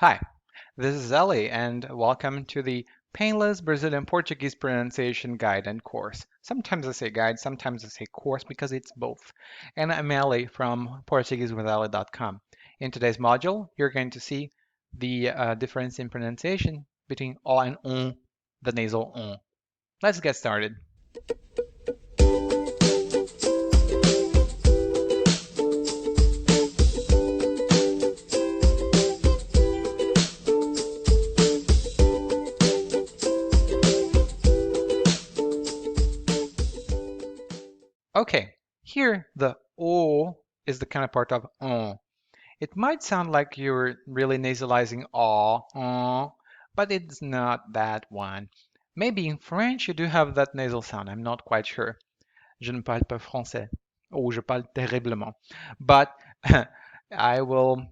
Hi, this is Ellie, and welcome to the Painless Brazilian Portuguese Pronunciation Guide and Course. Sometimes I say guide, sometimes I say course because it's both. And I'm Ellie from PortugueseWithEllie.com. In today's module, you're going to see the difference in pronunciation between o and the nasal on. Let's get started. Okay, here the o is the counterpart of on. It might sound like you're really nasalizing but it's not that one. Maybe in French you do have that nasal sound. I'm not quite sure. Je ne parle pas français. Ou je parle terriblement. But I will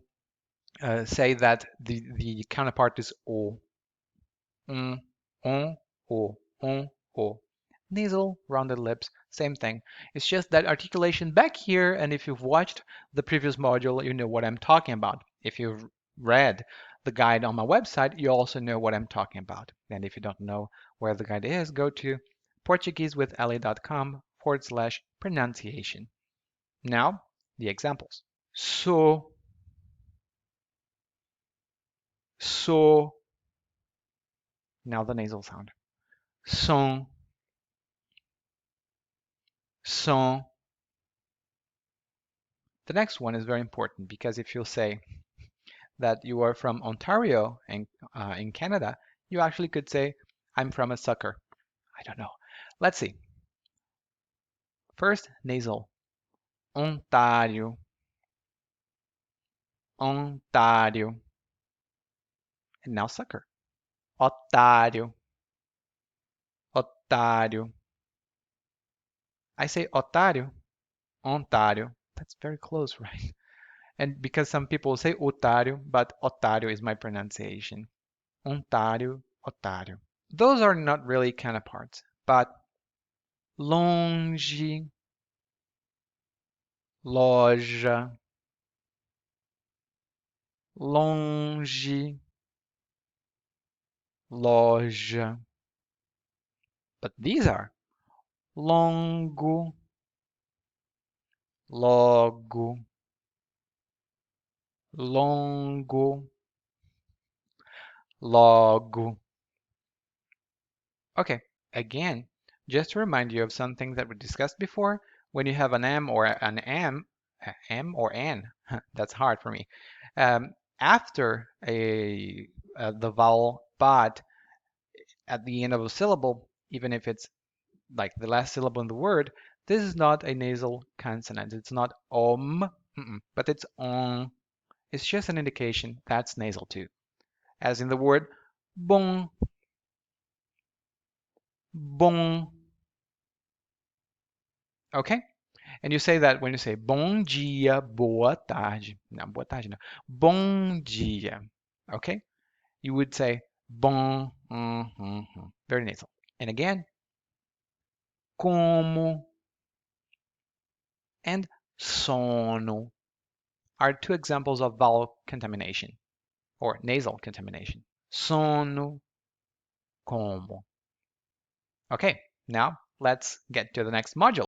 say that the counterpart is o. On, on, o, on, o. Nasal, rounded lips, same thing. It's just that articulation back here, and if you've watched the previous module, you know what I'm talking about. If you've read the guide on my website, you also know what I'm talking about. And if you don't know where the guide is, go to portuguesewithali.com/pronunciation. Now, the examples. So, so, now the nasal sound. Son, son. The next one is very important because if you say that you are from Ontario in Canada, you actually could say, I'm from a sucker. I don't know. Let's see. First, nasal. Ontario, Ontario. And now sucker. Otário, otário. I say otário, Ontario. That's very close, right? And because some people say otário, but otário is my pronunciation. Ontario, otário. Those are not really counterparts, but longe, loja, longe, loja. But these are longo, logo, longo, logo. Okay, again, just to remind you of something that we discussed before, when you have an M or an M or N, that's hard for me, after the vowel but at the end of a syllable, even if it's like the last syllable in the word, this is not a nasal consonant. It's not but it's on. It's just an indication that's nasal too. As in the word bom, bom. Okay? And you say that when you say bom dia, boa tarde. No, boa tarde, no. Bom dia. Okay? You would say bom, very nasal. And again, como and sono are two examples of vowel contamination or nasal contamination. Sono, como. Okay, now let's get to the next module.